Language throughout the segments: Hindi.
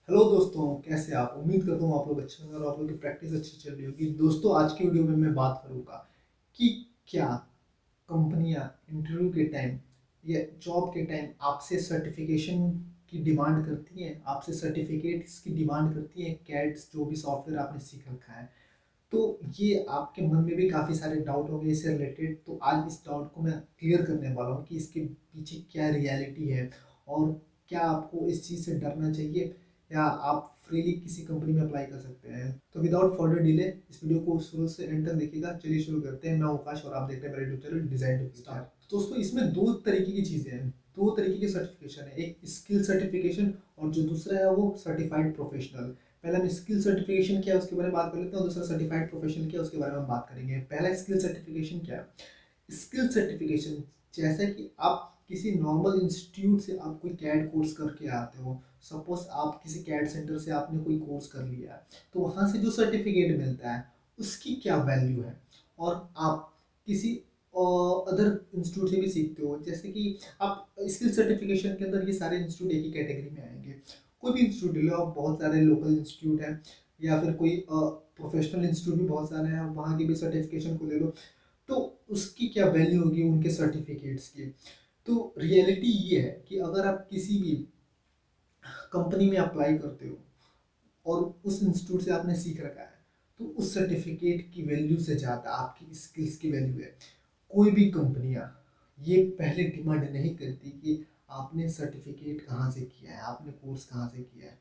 हेलो दोस्तों, कैसे आप? उम्मीद करता हूँ आप लोग अच्छे होंगे और आप लोग की प्रैक्टिस अच्छी चल रही होगी। दोस्तों, आज की वीडियो में मैं बात करूँगा कि क्या कंपनियां इंटरव्यू के टाइम या जॉब के टाइम आपसे सर्टिफिकेशन की डिमांड करती हैं, आपसे सर्टिफिकेट्स की डिमांड करती हैं, कैड्स जो भी सॉफ्टवेयर आपने सीख रखा है। तो ये आपके मन में भी काफ़ी सारे डाउट होंगे इससे रिलेटेड। तो आज इस डाउट को मैं क्लियर करने वाला हूँ कि इसके पीछे क्या रियलिटी है और क्या आपको इस चीज़ से डरना चाहिए या आप फ्रीली किसी कंपनी में अप्लाई कर सकते हैं। तो विदाउट फर्दर डिले इस वीडियो को शुरू से एंड तक देखिएगा। चलिए शुरू करते हैं। मैं आकाश और आप देख रहे हैं मेरा YouTube channel design to star. दोस्तों, इसमें दो तरीके की चीज़ें हैं, दो तरीके की सर्टिफिकेशन है, एक स्किल सर्टिफिकेशन और जो दूसरा है वो सर्टिफाइड प्रोफेशनल। पहले हम स्किल सर्टिफिकेशन क्या है उसके बारे में बात कर लेते हैं और दूसरा सर्टिफाइड प्रोफेशनल क्या है उसके बारे में हम बात करेंगे। पहला स्किल सर्टिफिकेशन क्या है? स्किल सर्टिफिकेशन जैसा कि आप किसी नॉर्मल इंस्टीट्यूट से आप कोई कैड कोर्स करके आते हो। सपोज आप किसी कैड सेंटर से आपने कोई कोर्स कर लिया है, तो वहाँ से जो सर्टिफिकेट मिलता है उसकी क्या वैल्यू है। और आप किसी अदर इंस्टीट्यूट से भी सीखते हो, जैसे कि आप स्किल सर्टिफिकेशन के अंदर ये सारे इंस्टीट्यूट एक ही कैटेगरी में आएंगे। कोई भी इंस्टीट्यूट ले लो आप, बहुत सारे लोकल इंस्टीट्यूट हैं या फिर कोई प्रोफेशनल इंस्टीट्यूट भी बहुत सारे हैं, वहाँ की भी सर्टिफिकेशन को ले लो। तो उसकी क्या वैल्यू होगी उनके सर्टिफिकेट्स की। तो रियलिटी ये है कि अगर आप किसी भी कंपनी में अप्लाई करते हो और उस इंस्टीट्यूट से आपने सीख रखा है, तो उस सर्टिफिकेट की वैल्यू से ज़्यादा आपकी स्किल्स की वैल्यू है। कोई भी कंपनियां ये पहले डिमांड नहीं करती कि आपने सर्टिफिकेट कहाँ से किया है, आपने कोर्स कहाँ से किया है।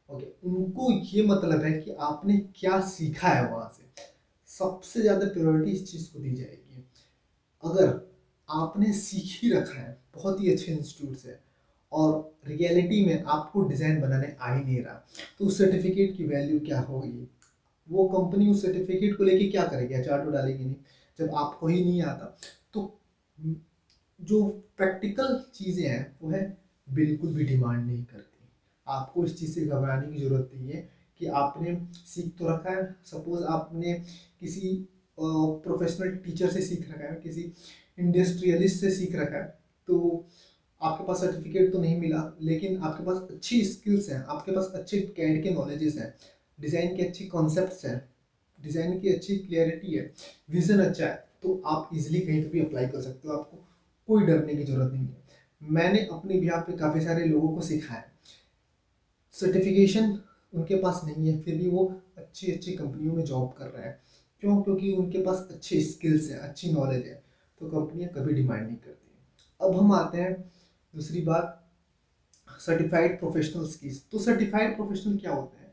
ओके, उनको ये मतलब है कि आपने क्या सीखा है वहाँ से। सबसे ज़्यादा प्रायोरिटी इस चीज़ को दी जाएगी। अगर आपने सीख ही रखा है बहुत ही अच्छे इंस्टीट्यूट से और रियलिटी में आपको डिज़ाइन बनाने आ ही नहीं रहा, तो उस सर्टिफिकेट की वैल्यू क्या होगी? वो कंपनी उस सर्टिफिकेट को लेके क्या करेगी? एचआर तो डालेगी नहीं जब आपको ही नहीं आता। तो जो प्रैक्टिकल चीज़ें हैं वो है बिल्कुल भी डिमांड नहीं करती। आपको इस चीज़ से घबराने की ज़रूरत नहीं है कि आपने सीख तो रखा है। सपोज आपने किसी प्रोफेशनल टीचर से सीख रखा है, किसी इंडस्ट्रियलिस्ट से सीख रखा है, तो आपके पास सर्टिफिकेट तो नहीं मिला, लेकिन आपके पास अच्छी स्किल्स हैं, आपके पास अच्छे कैड के नॉलेजेस हैं, डिज़ाइन के अच्छी कॉन्सेप्ट्स हैं, डिज़ाइन की अच्छी क्लियरिटी है, विजन अच्छा है, तो आप इजीली कहीं पे भी अप्लाई कर सकते हो। आपको कोई डरने की ज़रूरत नहीं है। मैंने अपने बिहार पे काफ़ी सारे लोगों को सिखाया, सर्टिफिकेशन उनके पास नहीं है फिर भी वो अच्छी अच्छी कंपनियों में जॉब कर रहे हैं। क्यों? क्योंकि उनके पास अच्छे स्किल्स हैं, अच्छी नॉलेज है, तो कंपनियां कभी डिमांड नहीं करती। अब हम आते हैं दूसरी बात, सर्टिफाइड प्रोफेशनल्स की। तो सर्टिफाइड प्रोफेशनल क्या होते हैं?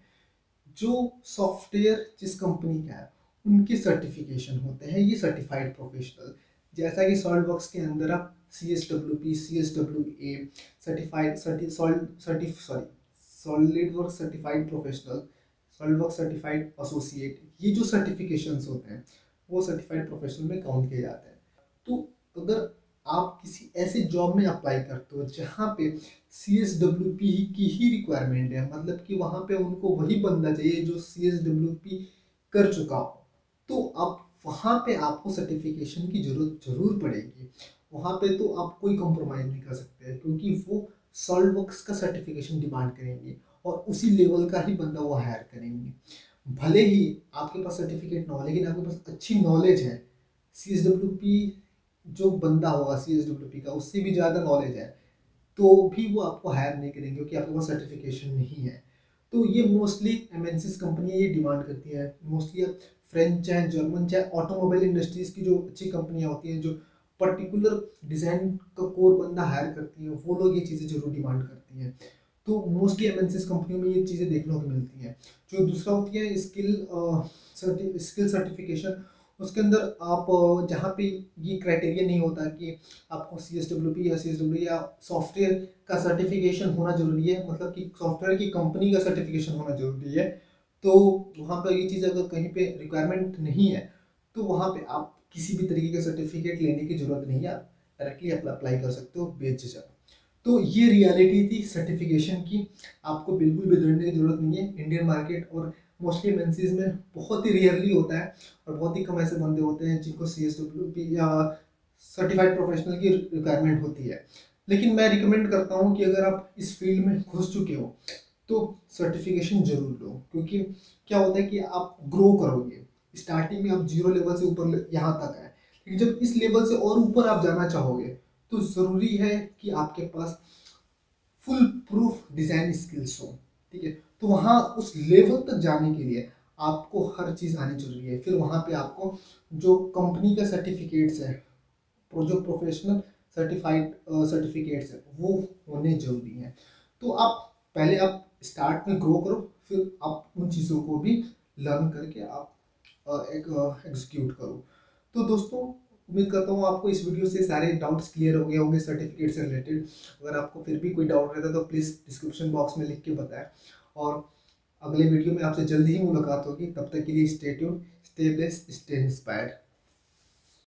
जो सॉफ्टवेयर जिस कंपनी का है उनके सर्टिफिकेशन होते हैं ये सर्टिफाइड प्रोफेशनल। जैसा कि सॉलिड वर्क्स के अंदर आप CSWP, CSWA certified solid work certified professional, solid work certified associate, ये जो सर्टिफिकेशंस होते हैं वो सर्टिफाइड प्रोफेशनल में काउंट किए जाते हैं। तो अगर आप किसी ऐसे जॉब में अप्लाई करते हो जहाँ पे CSWP की ही रिक्वायरमेंट है, मतलब कि वहाँ पे उनको वही बंदा चाहिए जो CSWP कर चुका हो, तो अब वहाँ पे आपको सर्टिफिकेशन की जरूरत जरूर पड़ेगी। वहाँ पे तो आप कोई कॉम्प्रोमाइज़ नहीं कर सकते क्योंकि वो सॉल्ववर्क्स का सर्टिफिकेशन डिमांड करेंगे और उसी लेवल का ही बंदा वो हायर करेंगे। भले ही आपके पास सर्टिफिकेट ना हो, लेकिन आपके पास अच्छी नॉलेज है, CSWP जो बंदा होगा CSWP का उससे भी ज़्यादा नॉलेज है, तो भी वो आपको हायर नहीं करेंगे क्योंकि आपके पास सर्टिफिकेशन नहीं है। तो ये मोस्टली एमएनसीज कंपनियां ये डिमांड करती हैं। मोस्टली फ्रेंच चाहे जर्मन चाहे ऑटोमोबाइल इंडस्ट्रीज की जो अच्छी कंपनियां होती हैं, जो पर्टिकुलर डिज़ाइन का कोर बंदा हायर करती हैं, वो लोग ये चीज़ें जरूर डिमांड करती हैं। तो मोस्टली एमएनसीज कंपनियों में ये चीज़ें देखने को मिलती हैं। जो दूसरा होती है स्किल सर्टिफिकेशन, उसके अंदर आप जहाँ पे ये क्राइटेरिया नहीं होता कि आपको CSWP या CSW या सॉफ्टवेयर का सर्टिफिकेशन होना जरूरी है, मतलब कि सॉफ्टवेयर की कंपनी का सर्टिफिकेशन होना जरूरी है। तो वहाँ पर ये चीज़ अगर कहीं पे रिक्वायरमेंट नहीं है तो वहाँ पे आप किसी भी तरीके का सर्टिफिकेट लेने की जरूरत नहीं है, आप डायरेक्टली अप्लाई कर सकते हो बेझिझक। तो ये रियलिटी थी सर्टिफिकेशन की। आपको बिल्कुल भी डरने की जरूरत नहीं है। इंडियन मार्केट और मोस्टली एमएनसीज में बहुत ही रेयरली होता है और बहुत ही कम ऐसे बंदे होते हैं जिनको CSWP या सर्टिफाइड प्रोफेशनल की रिक्वायरमेंट होती है। लेकिन मैं रिकमेंड करता हूँ कि अगर आप इस फील्ड में घुस चुके हो तो सर्टिफिकेशन जरूर लो, क्योंकि क्या होता है कि आप ग्रो करोगे। स्टार्टिंग में आप जीरो लेवल से ऊपर यहाँ तक है, लेकिन जब इस लेवल से और ऊपर आप जाना चाहोगे तो ज़रूरी है कि आपके पास फुल प्रूफ डिज़ाइन स्किल्स हो। ठीक है, तो वहाँ उस लेवल तक जाने के लिए आपको हर चीज़ आनी जरूरी है। फिर वहाँ पे आपको जो कंपनी का सर्टिफिकेट्स है, जो प्रोफेशनल सर्टिफाइड सर्टिफिकेट्स है, वो होने जरूरी हैं। तो आप पहले आप स्टार्ट में ग्रो करो, फिर आप उन चीज़ों को भी लर्न करके आप एक एग्जीक्यूट करो। तो दोस्तों, उम्मीद करता हूँ आपको इस वीडियो से सारे डाउट्स क्लियर हो गए होंगे सर्टिफिकेट से रिलेटेड। अगर आपको फिर भी कोई डाउट रहता है तो प्लीज़ डिस्क्रिप्शन बॉक्स में लिख के बताएं। और अगले वीडियो में आपसे जल्दी ही मुलाकात होगी। तब तक के लिए stay tuned, stay blessed, stay inspired.